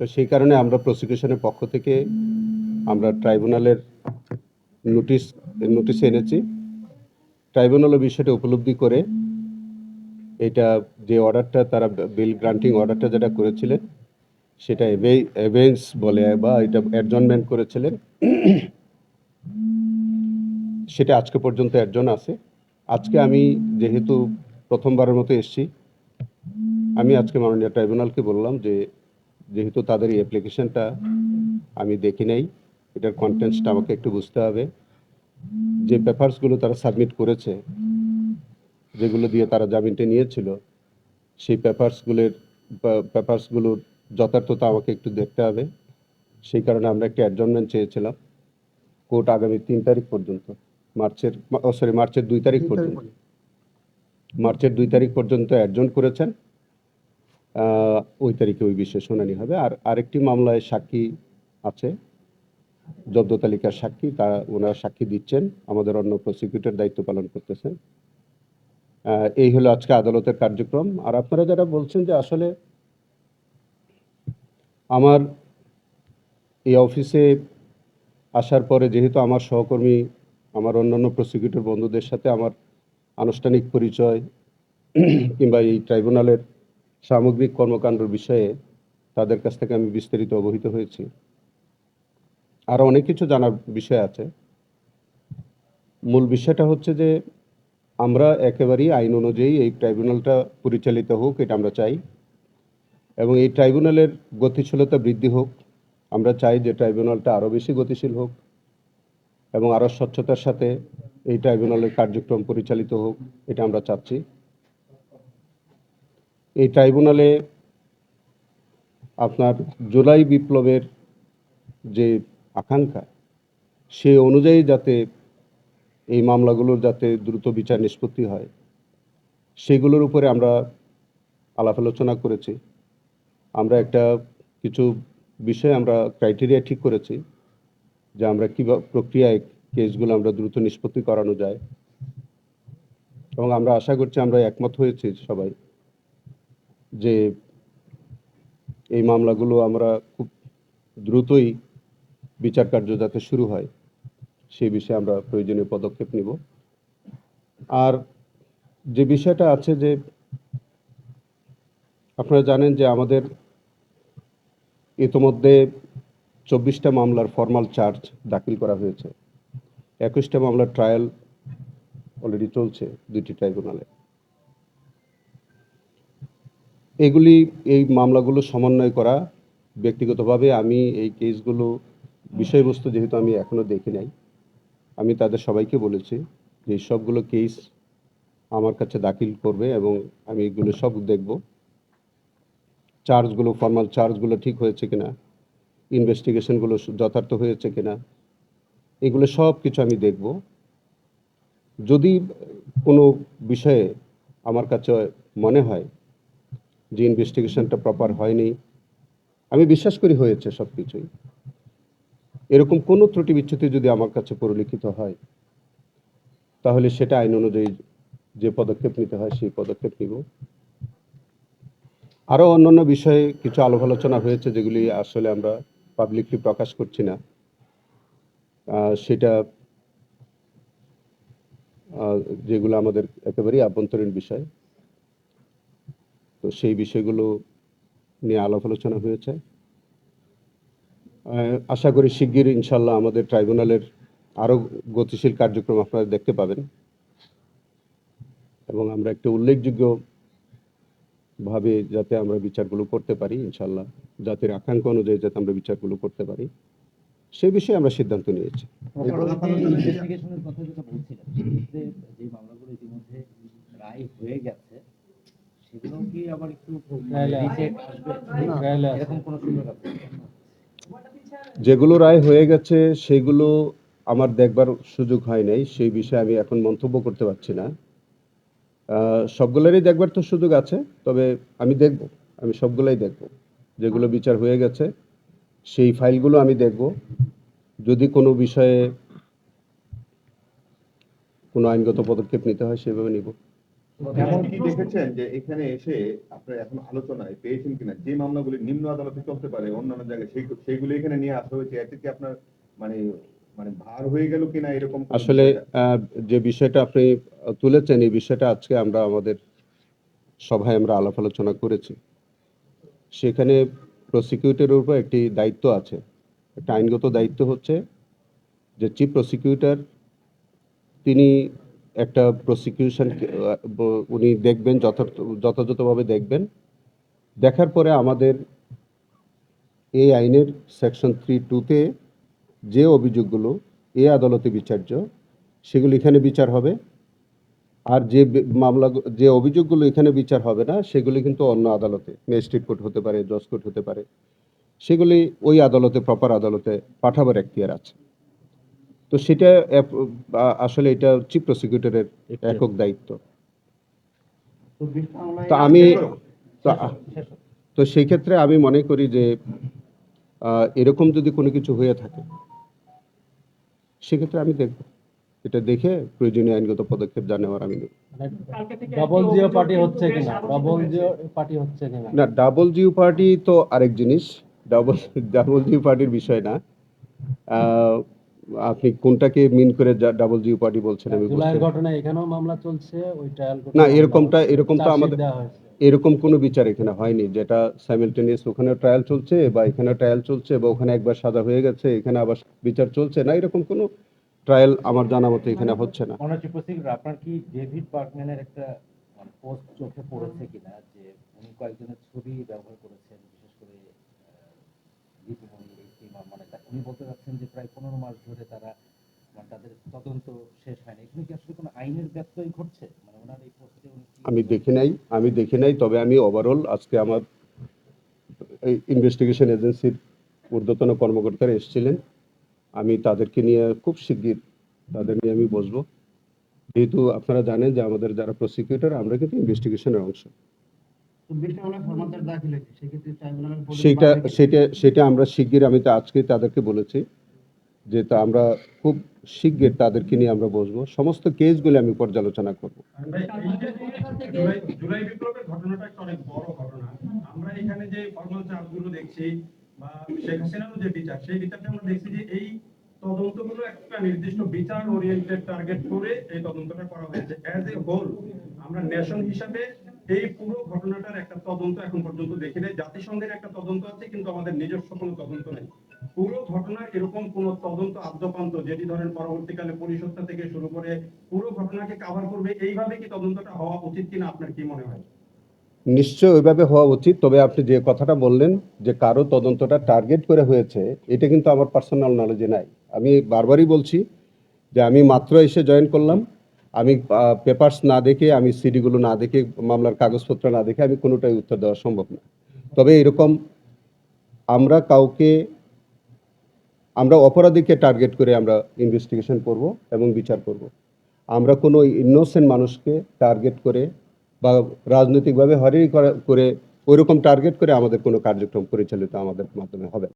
তো সেই কারণে আমরা প্রসিকিউশনের পক্ষ থেকে আমরা ট্রাইব্যুনালের নোটিশ এনেছি। ট্রাইব্যুনালও বিষয়টা উপলব্ধি করে এটা যে অর্ডারটা তারা বিল গ্রান্টিং অর্ডারটা যেটা করেছিলেন সেটা এভেন্স বলে বা এটা অ্যাডজনমেন্ট করেছিলেন, সেটা আজকে পর্যন্ত অ্যাডজন আছে। আজকে আমি যেহেতু প্রথমবারের মতো এসেছি, আমি আজকে মাননীয় ট্রাইব্যুনালকে বললাম যে যেহেতু তাদের এই অ্যাপ্লিকেশনটা আমি দেখি নাই, এটার কন্টেন্টসটা আমাকে একটু বুঝতে হবে। যে পেপারসগুলো তারা সাবমিট করেছে, যেগুলো দিয়ে তারা জামিনটা নিয়েছিল, সেই পেপারসগুলোর যথার্থতা আমাকে একটু দেখতে হবে। সেই কারণে আমরা একটা অ্যাডজনমেন্ট চেয়েছিলাম কোর্ট আগামী 3 তারিখ পর্যন্ত, মার্চের 2 তারিখ পর্যন্ত, মার্চের 2 তারিখ পর্যন্ত অ্যাডজন করেছেন। ওই তারিখে ওই বিষয়ে শুনানি হবে। আর আরেকটি মামলায় সাক্ষী আছে, জব্দ তালিকার সাক্ষী, ওনারা সাক্ষী দিচ্ছেন, আমাদের অন্য প্রসিকিউটর দায়িত্ব পালন করতেছেন। এই হলো আজকে আদালতের কার্যক্রম। আর আপনারা যারা বলছেন যে আসলে আমার এই অফিসে আসার পরে যেহেতু আমার সহকর্মী, আমার অন্যান্য প্রসিকিউটর বন্ধুদের সাথে আমার আনুষ্ঠানিক পরিচয় কিংবা এই ট্রাইব্যুনালের সামগ্রিক কর্মকাণ্ডের বিষয়ে তাদের কাছ থেকে আমি বিস্তারিত অবহিত হয়েছি। আরও অনেক কিছু জানার বিষয় আছে। মূল বিষয়টা হচ্ছে যে আমরা একেবারেই আইন অনুযায়ী এই ট্রাইব্যুনালটা পরিচালিত হোক, এটা আমরা চাই, এবং এই ট্রাইব্যুনালের গতিশীলতা বৃদ্ধি হোক। আমরা চাই যে ট্রাইব্যুনালটা আরও বেশি গতিশীল হোক এবং আরও স্বচ্ছতার সাথে এই ট্রাইব্যুনালের কার্যক্রম পরিচালিত হোক, এটা আমরা চাচ্ছি। এই ট্রাইব্যুনালে আপনার জুলাই বিপ্লবের যে আকাঙ্ক্ষা, সে অনুযায়ী যাতে এই মামলাগুলোর যাতে দ্রুত বিচার নিষ্পত্তি হয়, সেগুলোর উপরে আমরা আলাপ আলোচনা করেছি। আমরা কিছু বিষয়ে আমরা ক্রাইটেরিয়া ঠিক করেছি যে আমরা কীভাবে প্রক্রিয়ায় কেসগুলো আমরা দ্রুত নিষ্পত্তি করানো যায়, এবং আমরা আশা করছি, আমরা একমত হয়েছি সবাই যে এই মামলাগুলো আমরা খুব দ্রুতই বিচার কার্য যাতে শুরু হয় সেই বিষয়ে আমরা প্রয়োজনীয় পদক্ষেপ নিব। আর যে বিষয়টা আছে যে আপনারা জানেন যে আমাদের ইতোমধ্যে 24টা মামলার ফরমাল চার্জ দাখিল করা হয়েছে। 21টা মামলার ট্রায়াল অলরেডি চলছে 2টি ট্রাইব্যুনালে। এই মামলাগুলো সমন্বয় করা, ব্যক্তিগতভাবে আমি এই কেসগুলো বিষয়বস্তু যেহেতু আমি এখনও দেখি নাই, আমি তাদের সবাইকে বলেছি যে সবগুলো কেস আমার কাছে দাখিল করবে এবং আমি এগুলো সব দেখব। চার্জগুলো, ফরমাল চার্জগুলো ঠিক হয়েছে কিনা, ইনভেস্টিগেশনগুলো যথার্থ হয়েছে কিনা, এগুলো সব কিছু আমি দেখব। যদি কোনো বিষয়ে আমার কাছে মনে হয় যে ইনভেস্টিগেশনটা প্রপার হয়নি, আমি বিশ্বাস করি হয়েছে সব কিছুই, এরকম কোনো ত্রুটি বিচ্যুতি যদি আমার কাছে পরিলক্ষিত হয়, তাহলে সেটা আইন অনুযায়ী যে পদক্ষেপ নিতে হয় সেই পদক্ষেপ নিব। আরও অন্যান্য বিষয়ে কিছু আলাপ আলোচনা হয়েছে যেগুলি আসলে আমরা পাবলিকলি প্রকাশ করছি না, সেটা যেগুলো আমাদের একেবারেই আভ্যন্তরীণ বিষয়। তো সেই বিষয়গুলো নিয়ে আলাপ আলোচনা হয়েছে। আশা করি শিগগির ইনশাল্লাহ আমাদের ট্রাইব্যুনালের আরও গতিশীল কার্যক্রম আপনারা দেখতে পাবেন, এবং আমরা একটা উল্লেখযোগ্যভাবে যাতে আমরা বিচারগুলো করতে পারি, ইনশাল্লাহ জাতির আকাঙ্ক্ষা অনুযায়ী যাতে আমরা বিচারগুলো করতে পারি, সেই বিষয়ে আমরা সিদ্ধান্ত নিয়েছি। যেগুলো রায় হয়ে গেছে সেগুলো আমার দেখবার সুযোগ হয় নাই, সেই বিষয়ে আমি এখন মন্তব্য করতে পারছি না। সবগুলোরই দেখবার তো সুযোগ আছে, তবে আমি সবগুলাই দেখব। যেগুলো বিচার হয়ে গেছে সেই ফাইলগুলো আমি দেখব। যদি কোনো বিষয়ে কোনো আইনগত পদক্ষেপ নিতে হয় সেভাবে নিব। এমন কি দেখেছেন যে এখানে এসে আপনার এখন আলোচনায় পেয়েছেন কিনা যে মামলাগুলি নিম্ন আদালতে চলতে পারে অন্যান্য জায়গায় সেইগুলো এখানে নিয়ে আসা হয়েছে, এতে কি আপনার মানে মানে ভার হয়ে গেল কিনা এরকম কোনো আসলে বিষয়টা? যে বিষয়টা আপনি তুলেছেন, এই বিষয়টা আজকে আমরা আমাদের সভায় আমরা আলাপ আলোচনা করেছি। সেখানে প্রসিকিউটরের উপর একটি দায়িত্ব আছে, একটা আইনগত দায়িত্ব হচ্ছে যে চিফ প্রসিকিউটর তিনি একটা প্রসিকিউশন উনি দেখবেন, যথাযথভাবে দেখবেন। দেখার পরে আমাদের এই আইনের সেকশন 3(2)তে যে অভিযোগগুলো এ আদালতে বিচার্য সেগুলো এখানে বিচার হবে, আর মামলা যে অভিযোগগুলো এখানে বিচার হবে না সেগুলি কিন্তু অন্য আদালতে, ম্যাজিস্ট্রেট কোর্ট হতে পারে, জজ কোর্ট হতে পারে, সেগুলি ওই আদালতে, প্রপার আদালতে পাঠাবার এখতিয়ার আছে। তো সেটা আসলে এটা চিফ প্রসিকিউটরের একক দায়িত্ব। তো আমি তো তো সেই ক্ষেত্রে আমি মনে করি যে এরকম যদি কোনো কিছু হয়ে থাকে সেক্ষেত্রে আমি দেখব, এটা দেখে প্রয়োজনীয় আইনগত পদক্ষেপ যা নেওয়ার আমি নেব। ডবল জিও পার্টি হচ্ছে কিনা, ডবল জিও পার্টি হচ্ছে কিনা? না, ডাবল জিও পার্টি তো আরেক জিনিস, ডাবল ডাবল জিও পার্টির বিষয় না। আহ, আপনি কোনটাকে মিন করে ডাবল জিও পার্টি বলছেন আমি বুঝতে জুলাইয়ের ঘটনায় এখানেও মামলা চলছে, ওই ট্রায়াল না, এরকমটা আমাদের দেওয়া হয়েছে। এরকম কোনো বিচার এখানে হয়নি যেটা সাইমেলটেনিয়াস ওখানে ট্রায়াল চলছে বা এখানে ট্রায়াল চলছে বা ওখানে একবার সাজা হয়ে গেছে এখানে আবার বিচার চলছে না, এরকম কোনো ট্রায়াল আমার জানা মতো এখানে হচ্ছে না। অনার্স প্রসিকিউটর, আপনার কি ডেভিড বার্গম্যানের একটা পোস্ট চোখে পড়েছে কিনা, যে উনি কয়েকজনের ছবি ব্যবহার করেছেন, বিশেষ করে দীপুমণির এই মানে উনি বলতে চাচ্ছেন যে প্রায় 15 মাস ধরে তারা মানে তাদের তদন্ত শেষ হয়নি। এখানে কি আসলে কোনো আইনের ব্যত্যয় ঘটছে? মানে ওনার এই পোস্টে উনি আমি দেখি নাই, তবে আমি ওভারঅল আজকে আমার ইনভেস্টিগেশন এজেন্সির ঊর্ধ্বতন কর্মকর্তারা এসেছিলেন, আমি তাদেরকে নিয়ে খুব শিগগির তাদের নিয়ে আমি বসবো। যেহেতু আপনারা জানেন যে আমাদের যারা প্রসিকিউটর আমরা কিন্তু ইনভেস্টিগেশনের অংশ, সেটা আমরা শিগগির, আমি তো আজকে তাদেরকে বলেছি যে তা আমরা খুব শিগগির তাদেরকে নিয়ে আমরা বসবো, সমস্ত কেসগুলো আমি পর্যালোচনা করব। জুলাই বিপ্লবের ঘটনাটা একটা অনেক বড় ঘটনা। আমরা এখানে যে ফর্মাল চার্জগুলো দেখছি বা শেখ হাসিনারও যে বিচার, সেই বিচারটা আমরা দেখছি যে এই তদন্তগুলো একটা নির্দিষ্ট বিচার ওরিয়েন্টেড টার্গেট করে এই তদন্তটা করা হয়েছে। অ্যাজ এ হোল আমরা নেশন হিসাবে এই পুরো ঘটনাটার একটা তদন্ত এখন পর্যন্ত দেখি নাই। জাতিসংঘের একটা তদন্ত আছে, কিন্তু আমাদের নিজস্ব কোনো তদন্ত নেই। পুরো ঘটনার এরকম কোন তদন্ত আদ্যপান্ত, যেটি ধরেন পরবর্তীকালে পরিসংখ্যা থেকে শুরু করে পুরো ঘটনাকে কভার করবে, এইভাবে কি তদন্তটা হওয়া উচিত কিনা আপনার কি মনে হয়? নিশ্চয় ওইভাবে হওয়া উচিত, তবে আপনি যে কথাটা বললেন যে কারো তদন্তটা টার্গেট করে হয়েছে, এটা কিন্তু আমার পার্সোনাল নলেজে নাই। আমি বারবারই বলছি যে আমি মাত্র এসে জয়েন করলাম, আমি পেপারস না দেখে, আমি সিডিগুলো না দেখে, মামলার কাগজপত্র না দেখে আমি কোনোটাই উত্তর দেওয়া সম্ভব না। তবে এরকম আমরা অপরাধীকে টার্গেট করে আমরা ইনভেস্টিগেশন করব এবং বিচার করব। আমরা কোনো ইনোসেন্ট মানুষকে টার্গেট করে বা রাজনৈতিকভাবে হয়রানি করে ওইরকম টার্গেট করে আমাদের কোনো কার্যক্রম পরিচালিত আমাদের মাধ্যমে হবে না।